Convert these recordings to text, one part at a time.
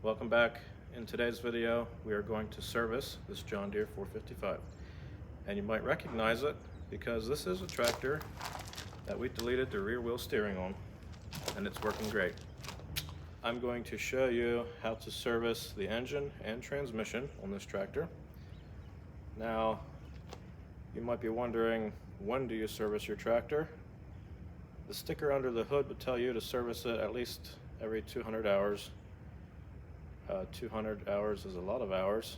Welcome back. In today's video, we are going to service this John Deere 455. And you might recognize it because this is a tractor that we deleted the rear wheel steering on, and it's working great. I'm going to show you how to service the engine and transmission on this tractor. Now, you might be wondering, when do you service your tractor? The sticker under the hood would tell you to service it at least every 200 hours. 200 hours is a lot of hours.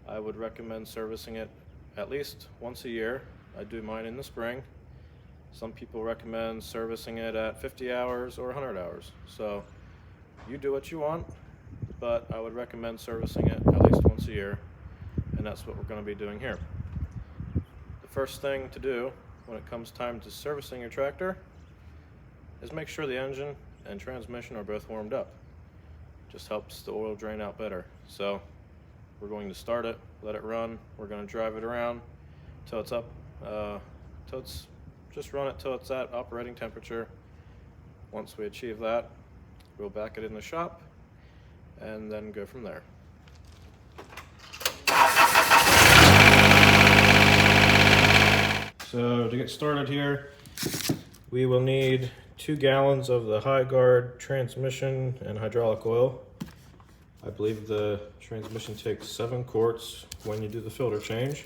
I would recommend servicing it at least once a year. I do mine in the spring. Some people recommend servicing it at 50 hours or 100 hours. So you do what you want, but I would recommend servicing it at least once a year, and that's what we're going to be doing here. The first thing to do when it comes time to servicing your tractor is make sure the engine and transmission are both warmed up. Just helps the oil drain out better. So we're going to start it, let it run. We're going to drive it around till it's up, just run it till it's at operating temperature. Once we achieve that, we'll back it in the shop and then go from there. So to get started here, we will need 2 gallons of the High Guard transmission and hydraulic oil. I believe the transmission takes 7 quarts when you do the filter change.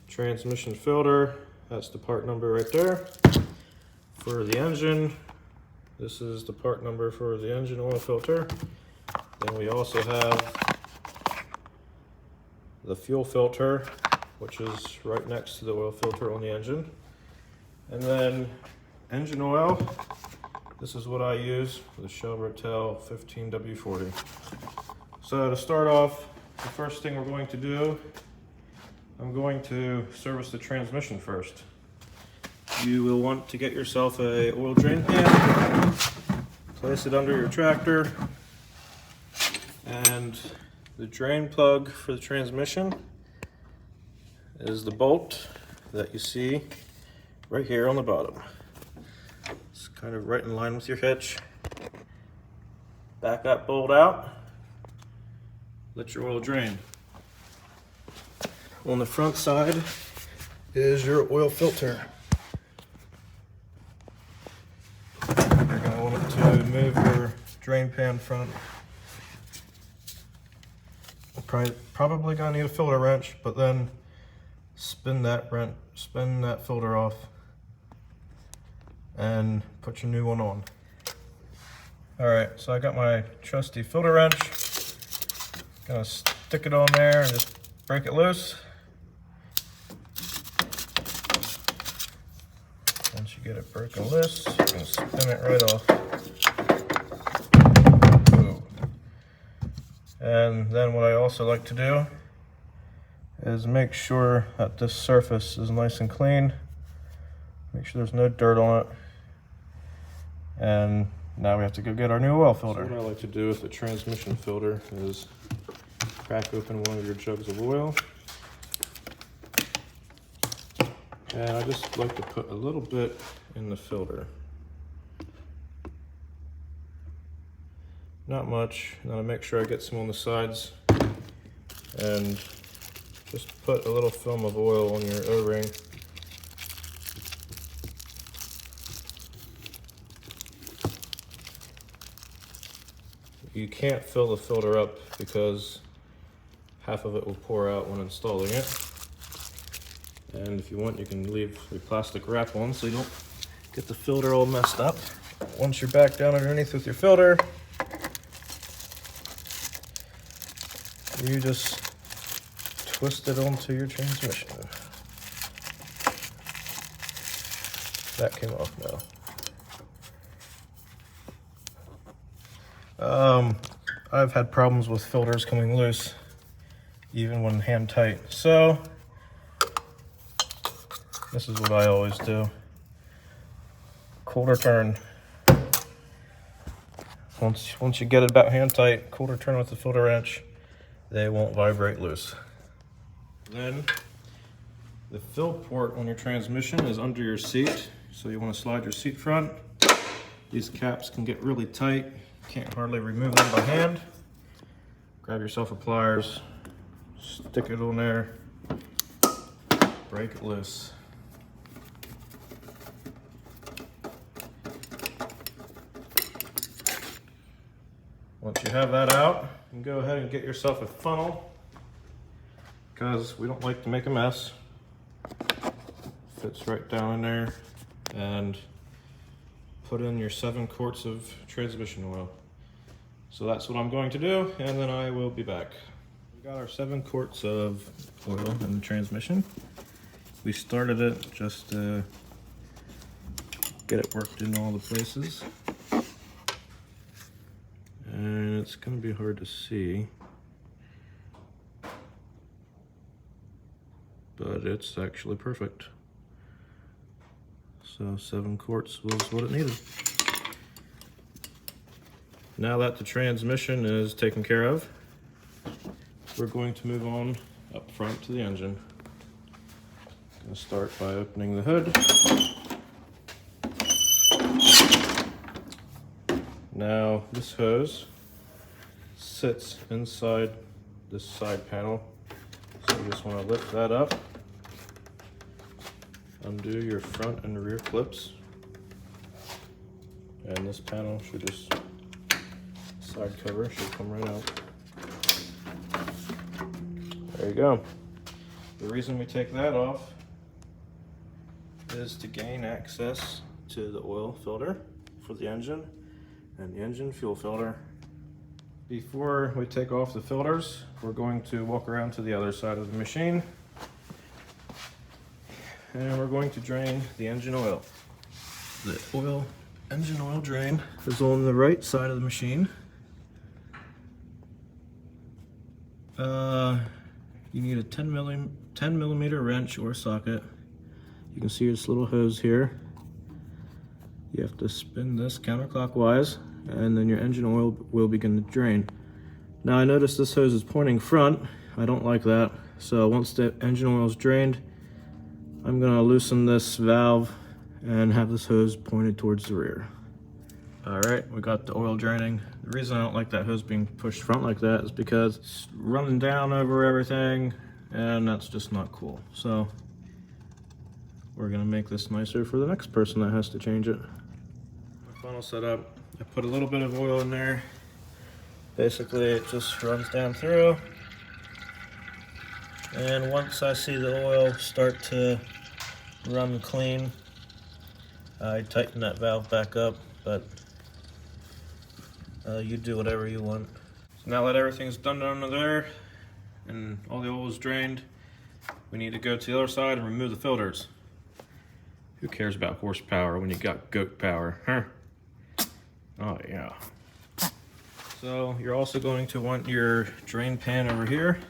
Transmission filter, that's the part number right there. For the engine, this is the part number for the engine oil filter. Then we also have the fuel filter, which is right next to the oil filter on the engine. And then engine oil, this is what I use, the Shell Rotel 15W40. So to start off, the first thing we're going to do, I'm going to service the transmission first. You will want to get yourself a oil drain pan, place it under your tractor, and the drain plug for the transmission is the bolt that you see right here on the bottom. It's kind of right in line with your hitch. Back that bolt out, let your oil drain. On the front side is your oil filter. You're going to want to move your drain pan front. Probably going to need a filter wrench, but then spin that filter off and put your new one on. Alright, so I got my trusty filter wrench. Gonna stick it on there and just break it loose. Once you get it broken loose, you're gonna spin it right off. Ooh. And then what I also like to do is make sure that this surface is nice and clean. Make sure there's no dirt on it. And now we have to go get our new oil filter. So what I like to do with the transmission filter is crack open one of your jugs of oil. And I just like to put a little bit in the filter. Not much. And then I make sure I get some on the sides. And just put a little film of oil on your O-ring. You can't fill the filter up because half of it will pour out when installing it. And if you want, you can leave the plastic wrap on so you don't get the filter all messed up. Once you're back down underneath with your filter, you just twist it onto your transmission. That came off now. I've had problems with filters coming loose, even when hand tight. So, this is what I always do. Quarter turn. Once you get it about hand tight, quarter turn with the filter wrench, they won't vibrate loose. Then, the fill port on your transmission is under your seat, so you want to slide your seat front. These caps can get really tight. Can't hardly remove them by hand. grab yourself a pliers, stick it on there, break it loose. Once you have that out, you can go ahead and get yourself a funnel, because we don't like to make a mess. Fits right down in there, and put in your 7 quarts of transmission oil. So that's what I'm going to do, and then I will be back. We got our 7 quarts of oil in the transmission. We started it just to get it worked in all the places. And it's going to be hard to see, but it's actually perfect. So 7 quarts was what it needed. Now that the transmission is taken care of, we're going to move on up front to the engine. I'm going to start by opening the hood. Now this hose sits inside this side panel, so you just want to lift that up, undo your front and rear clips, and this panel should just, side cover should come right out. There you go. The reason we take that off is to gain access to the oil filter for the engine and the engine fuel filter. Before we take off the filters, we're going to walk around to the other side of the machine, and we're going to drain the engine oil. The engine oil drain is on the right side of the machine. You need a 10 millimeter wrench or socket. You can see this little hose here. You have to spin this counterclockwise, and then your engine oil will begin to drain. Now I notice this hose is pointing front. I don't like that. So once the engine oil is drained, I'm gonna loosen this valve and have this hose pointed towards the rear. All right, we got the oil draining. The reason I don't like that hose being pushed front like that is because it's running down over everything, and that's just not cool. So we're gonna make this nicer for the next person that has to change it. My funnel set up, I put a little bit of oil in there. Basically, it just runs down through. And once I see the oil start to run clean, I tighten that valve back up, but you do whatever you want. So now that everything's done under there and all the oil is drained, we need to go to the other side and remove the filters. Who cares about horsepower when you got goat power, huh? Oh yeah. So you're also going to want your drain pan over here.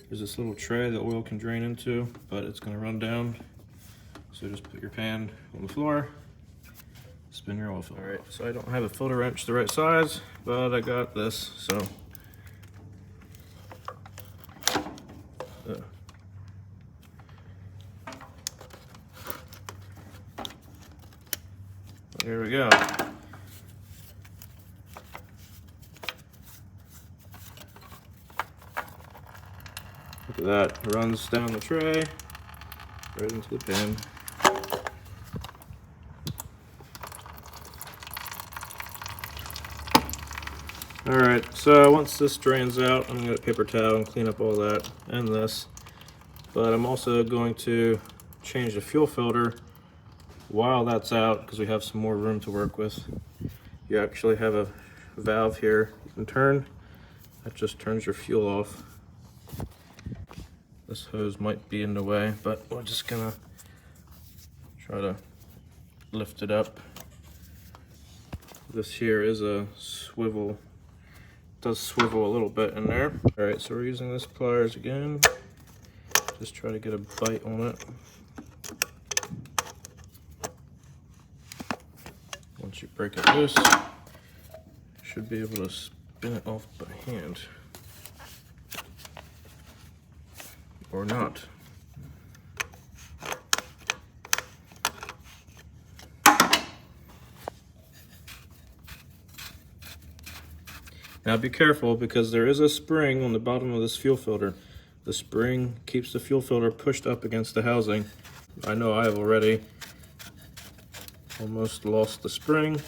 There's this little tray that oil can drain into, but it's gonna run down. So just put your pan on the floor, spin your oil filter. All right, so I don't have a filter wrench the right size, but I got this, so. Here we go. Look at that, it runs down the tray, right into the pan. Alright, so once this drains out, I'm going to get a paper towel and clean up all that and this. But I'm also going to change the fuel filter while that's out, because we have some more room to work with. You actually have a valve here you can turn. That just turns your fuel off. This hose might be in the way, but we're just gonna try to lift it up. This here is a swivel. It does swivel a little bit in there. All right, so we're using this pliers again. Just try to get a bite on it. Once you break it loose, you should be able to spin it off by hand. Or not. Now be careful, because there is a spring on the bottom of this fuel filter. The spring keeps the fuel filter pushed up against the housing. I know I have already almost lost the spring,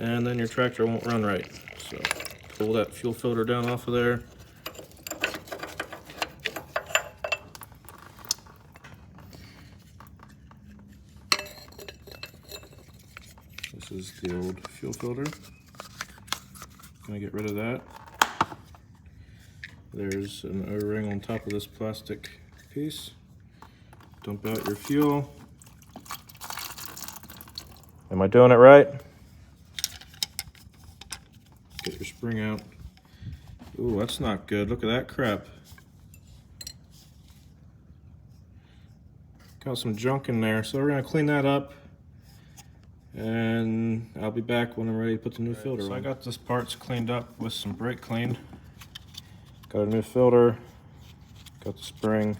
and then your tractor won't run right. So pull that fuel filter down off of there. This is the old fuel filter. Gonna get rid of that. There's an O-ring on top of this plastic piece. Dump out your fuel. Am I doing it right? Get your spring out. Ooh, that's not good. Look at that crap. Got some junk in there, so we're gonna clean that up. And I'll be back when I'm ready to put the new filter on. So I got this parts cleaned up with some brake clean. Got a new filter, got the spring.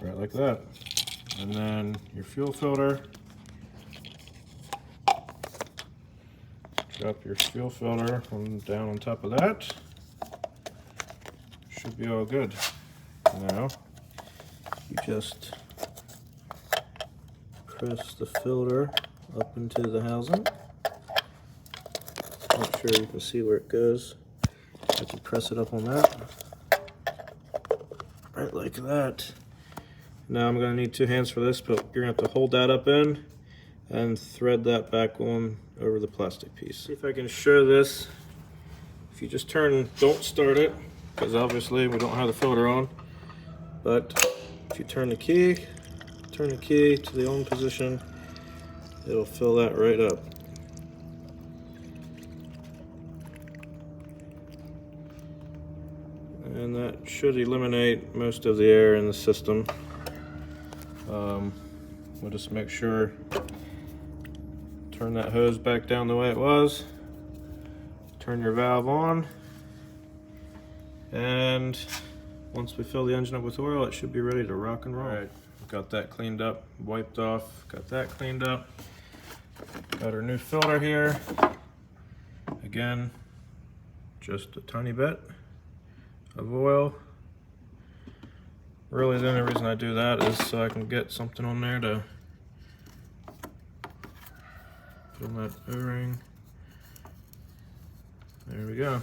Right like that. And then your fuel filter. Drop your fuel filter down on top of that. Should be all good. Now, you just press the filter up into the housing. Not sure you can see where it goes. Have to press it up on that. Right like that. Now I'm going to need 2 hands for this, but you're going to have to hold that up in and thread that back on over the plastic piece. See if I can show this. If you just turn, don't start it, because obviously we don't have the filter on. But if you turn the key to the on position, it'll fill that right up. And that should eliminate most of the air in the system. We'll just make sure, turn that hose back down the way it was, turn your valve on, and once we fill the engine up with oil, it should be ready to rock and roll. All right, got that cleaned up, wiped off, got that cleaned up. Got our new filter here. Again, just a tiny bit of oil. Really, the only reason I do that is so I can get something on there to put on that O-ring. There we go.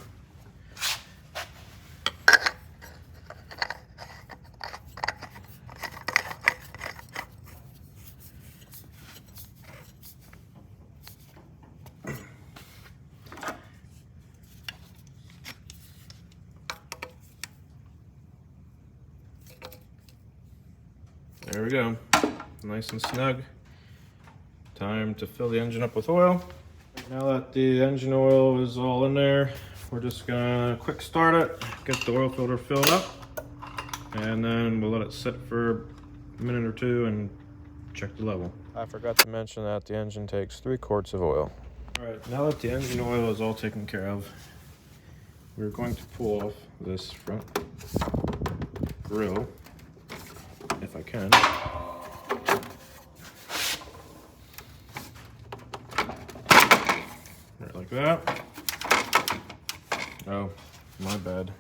There we go, nice and snug. Time to fill the engine up with oil. Now that the engine oil is all in there, we're just gonna quick start it, get the oil filter filled up, and then we'll let it sit for a minute or 2 and check the level. I forgot to mention that the engine takes 3 quarts of oil. All right, now that the engine oil is all taken care of, we're going to pull off this front grill, if I can. Right like that. Oh, my bad.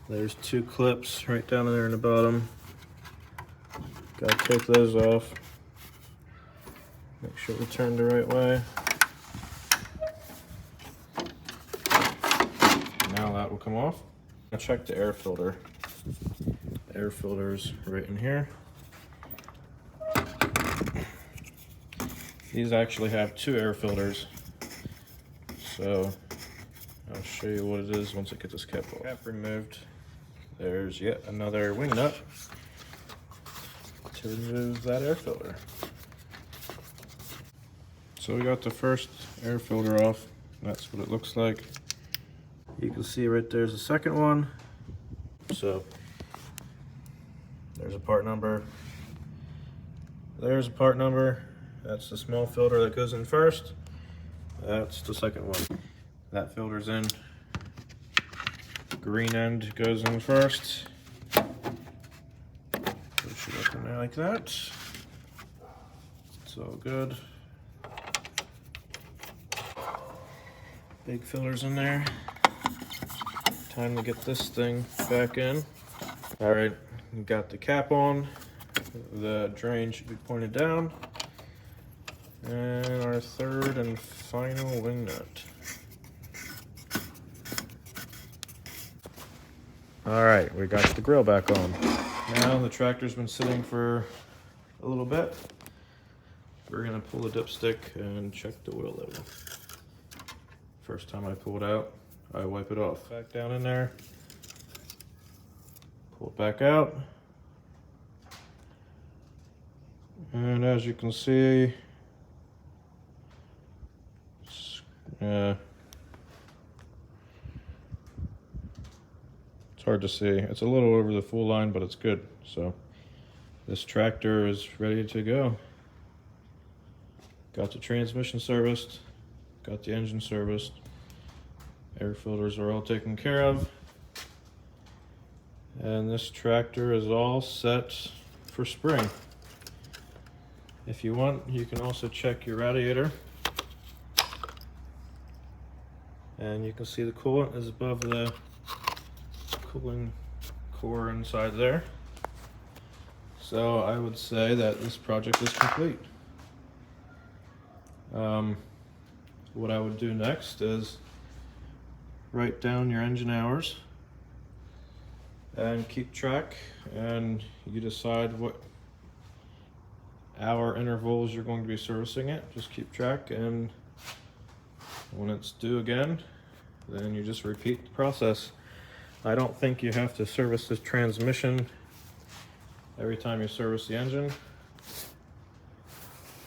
There's 2 clips right down there in the bottom. Gotta take those off. Make sure we turn the right way. Now that will come off. I'll check the air filter. Air filters right in here. These actually have 2 air filters, so I'll show you what it is once I get this cap off. Cap removed. There's yet another wing nut to remove that air filter. So we got the first air filter off. That's what it looks like. You can see right there's the second one. So there's a part number. There's a part number. That's the small filter that goes in first. That's the second one. That filter's in. Green end goes in first. Push it up in there like that. It's all good. Big fillers in there. Time to get this thing back in. All right, we got the cap on. The drain should be pointed down. And our third and final wing nut. All right, we got the grill back on. Now the tractor's been sitting for a little bit. We're gonna pull the dipstick and check the oil level. First time I pull it out, I wipe it off. Back down in there. Pull it back out. And as you can see, it's hard to see. It's a little over the full line, but it's good. So this tractor is ready to go. Got the transmission serviced, got the engine serviced. Air filters are all taken care of. And this tractor is all set for spring. If you want, you can also check your radiator. And you can see the coolant is above the cooling core inside there. So I would say that this project is complete. What I would do next is write down your engine hours and keep track, and you decide what hour intervals you're going to be servicing it. Just keep track, and when it's due again, then you just repeat the process. I don't think you have to service the transmission every time you service the engine,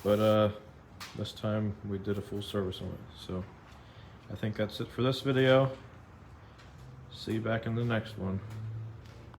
but this time we did a full service on it. So I think that's it for this video. See you back in the next one.